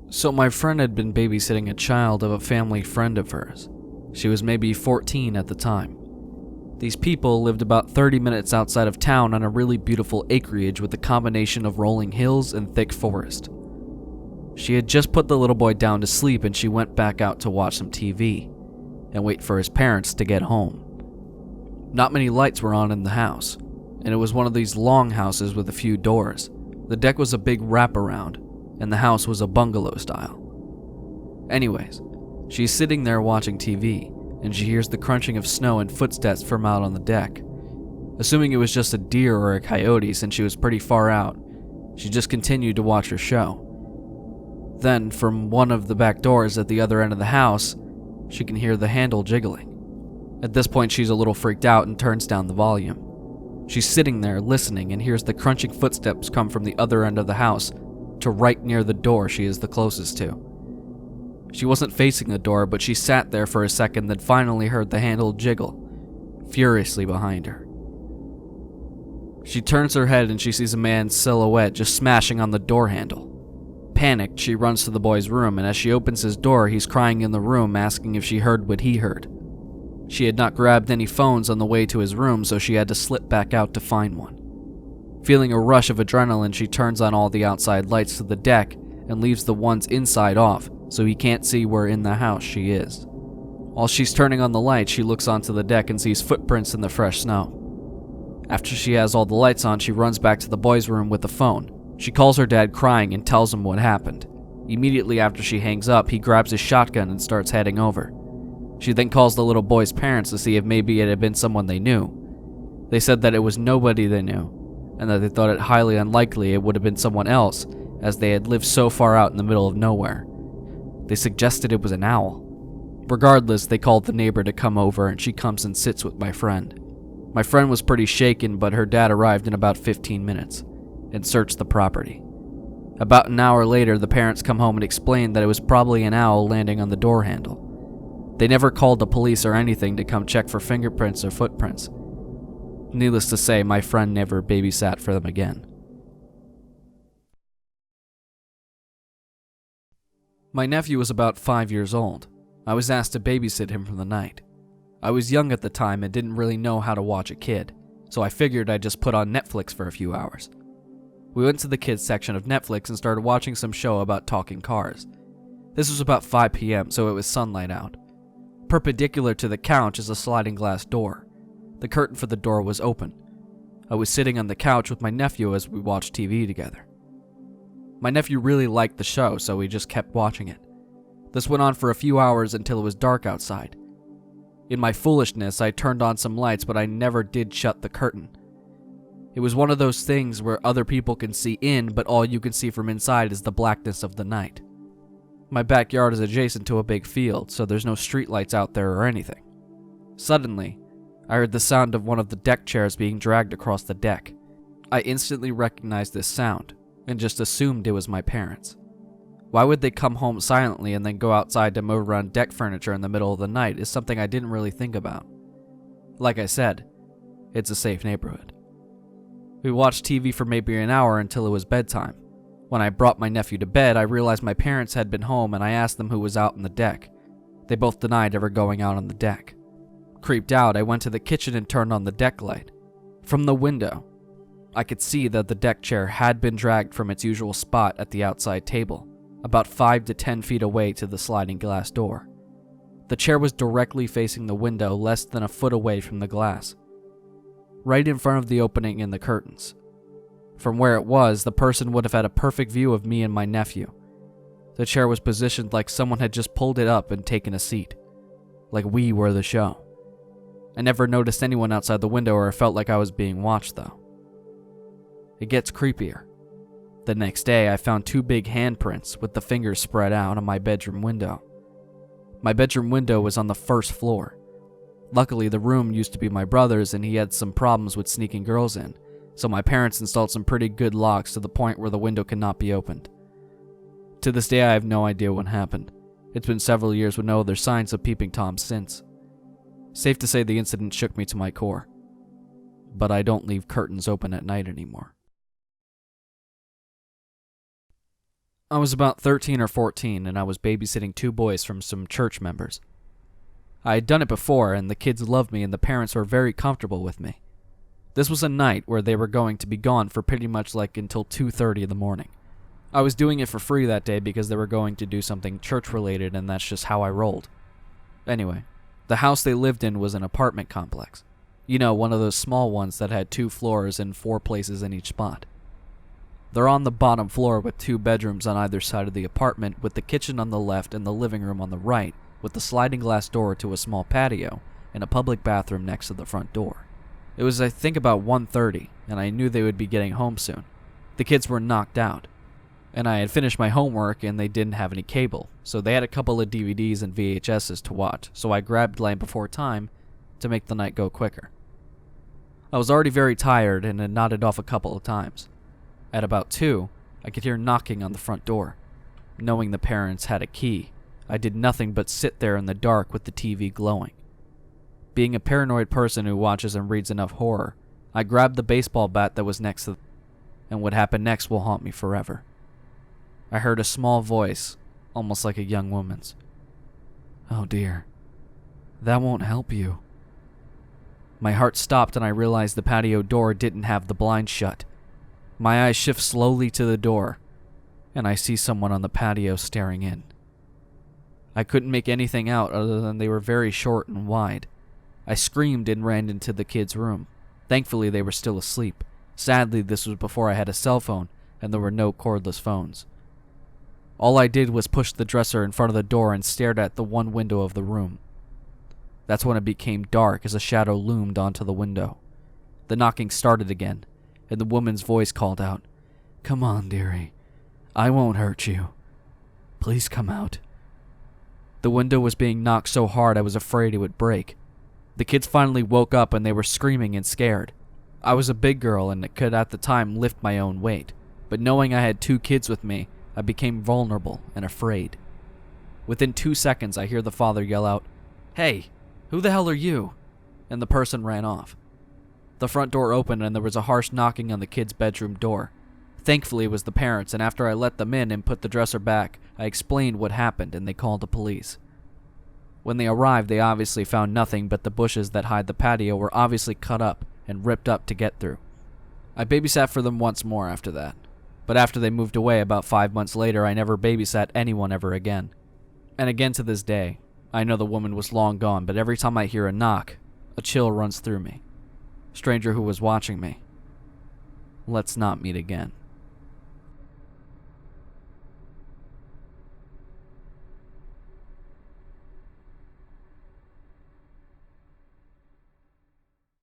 So my friend had been babysitting a child of a family friend of hers. She was maybe 14 at the time. These people lived about 30 minutes outside of town on a really beautiful acreage with a combination of rolling hills and thick forest. She had just put the little boy down to sleep and she went back out to watch some TV and wait for his parents to get home. Not many lights were on in the house, and it was one of these long houses with a few doors. The deck was a big wraparound, and the house was a bungalow style. Anyways, she's sitting there watching TV, and she hears the crunching of snow and footsteps from out on the deck. Assuming it was just a deer or a coyote since she was pretty far out, she just continued to watch her show. Then, from one of the back doors at the other end of the house, she can hear the handle jiggling. At this point, she's a little freaked out and turns down the volume. She's sitting there listening and hears the crunching footsteps come from the other end of the house to right near the door she is the closest to. She wasn't facing the door, but she sat there for a second, then finally heard the handle jiggle furiously behind her. She turns her head and she sees a man's silhouette just smashing on the door handle. Panicked, she runs to the boy's room, and as she opens his door, he's crying in the room, asking if she heard what he heard. She had not grabbed any phones on the way to his room, so she had to slip back out to find one. Feeling a rush of adrenaline, she turns on all the outside lights to the deck and leaves the ones inside off, so he can't see where in the house she is. While she's turning on the light, she looks onto the deck and sees footprints in the fresh snow. After she has all the lights on, she runs back to the boy's room with the phone. She calls her dad crying and tells him what happened. Immediately after she hangs up, he grabs his shotgun and starts heading over. She then calls the little boy's parents to see if maybe it had been someone they knew. They said that it was nobody they knew, and that they thought it highly unlikely it would have been someone else, as they had lived so far out in the middle of nowhere. They suggested it was an owl. Regardless, they called the neighbor to come over, and she comes and sits with my friend. My friend was pretty shaken, but her dad arrived in about 15 minutes and searched the property. About an hour later, the parents come home and explain that it was probably an owl landing on the door handle. They never called the police or anything to come check for fingerprints or footprints. Needless to say, my friend never babysat for them again. My nephew was about 5 years old. I was asked to babysit him for the night. I was young at the time and didn't really know how to watch a kid, so I figured I'd just put on Netflix for a few hours. We went to the kids section of Netflix and started watching some show about talking cars. This was about 5 p.m., so it was sunlight out. Perpendicular to the couch is a sliding glass door. The curtain for the door was open. I was sitting on the couch with my nephew as we watched TV together. My nephew really liked the show, so we just kept watching it. This went on for a few hours until it was dark outside. In my foolishness, I turned on some lights, but I never did shut the curtain. It was one of those things where other people can see in, but all you can see from inside is the blackness of the night. My backyard is adjacent to a big field, so there's no streetlights out there or anything. Suddenly, I heard the sound of one of the deck chairs being dragged across the deck. I instantly recognized this sound, and just assumed it was my parents. Why would they come home silently and then go outside to move around deck furniture in the middle of the night is something I didn't really think about. Like I said, it's a safe neighborhood. We watched TV for maybe an hour until it was bedtime. When I brought my nephew to bed, I realized my parents had been home and I asked them who was out on the deck. They both denied ever going out on the deck. Creeped out, I went to the kitchen and turned on the deck light. From the window, I could see that the deck chair had been dragged from its usual spot at the outside table, about 5 to 10 feet away to the sliding glass door. The chair was directly facing the window, less than a foot away from the glass, right in front of the opening in the curtains. From where it was, the person would have had a perfect view of me and my nephew. The chair was positioned like someone had just pulled it up and taken a seat, like we were the show. I never noticed anyone outside the window or felt like I was being watched, though. It gets creepier. The next day, I found 2 big handprints with the fingers spread out on my bedroom window. My bedroom window was on the first floor. Luckily, the room used to be my brother's and he had some problems with sneaking girls in, so my parents installed some pretty good locks to the point where the window cannot be opened. To this day, I have no idea what happened. It's been several years with no other signs of Peeping Tom since. Safe to say the incident shook me to my core. But I don't leave curtains open at night anymore. I was about 13 or 14, and I was babysitting 2 boys from some church members. I had done it before, and the kids loved me and the parents were very comfortable with me. This was a night where they were going to be gone for pretty much like until 2:30 in the morning. I was doing it for free that day because they were going to do something church-related, and that's just how I rolled. Anyway, the house they lived in was an apartment complex. You know, one of those small ones that had 2 floors and 4 places in each spot. They're on the bottom floor with 2 bedrooms on either side of the apartment, with the kitchen on the left and the living room on the right, with the sliding glass door to a small patio and a public bathroom next to the front door. It was, I think, about 1:30, and I knew they would be getting home soon. The kids were knocked out, and I had finished my homework and they didn't have any cable, so they had a couple of DVDs and VHSs to watch, so I grabbed Land Before Time to make the night go quicker. I was already very tired and had nodded off a couple of times. At about 2, I could hear knocking on the front door. Knowing the parents had a key, I did nothing but sit there in the dark with the TV glowing. Being a paranoid person who watches and reads enough horror, I grabbed the baseball bat that was next to them, and what happened next will haunt me forever. I heard a small voice, almost like a young woman's. "Oh dear, that won't help you." My heart stopped and I realized the patio door didn't have the blinds shut. My eyes shift slowly to the door, and I see someone on the patio staring in. I couldn't make anything out other than they were very short and wide. I screamed and ran into the kids' room. Thankfully, they were still asleep. Sadly, this was before I had a cell phone, and there were no cordless phones. All I did was push the dresser in front of the door and stared at the one window of the room. That's when it became dark as a shadow loomed onto the window. The knocking started again, and the woman's voice called out, "Come on, dearie. I won't hurt you. Please come out." The window was being knocked so hard I was afraid it would break. The kids finally woke up and they were screaming and scared. I was a big girl and could at the time lift my own weight, but knowing I had 2 kids with me, I became vulnerable and afraid. Within 2 seconds, I hear the father yell out, "Hey, who the hell are you?" And the person ran off. The front door opened and there was a harsh knocking on the kids' bedroom door. Thankfully, it was the parents, and after I let them in and put the dresser back, I explained what happened and they called the police. When they arrived, they obviously found nothing but the bushes that hide the patio were obviously cut up and ripped up to get through. I babysat for them once more after that, but after they moved away about 5 months later, I never babysat anyone ever again. And again to this day, I know the woman was long gone, but every time I hear a knock, a chill runs through me. Stranger who was watching me, let's not meet again.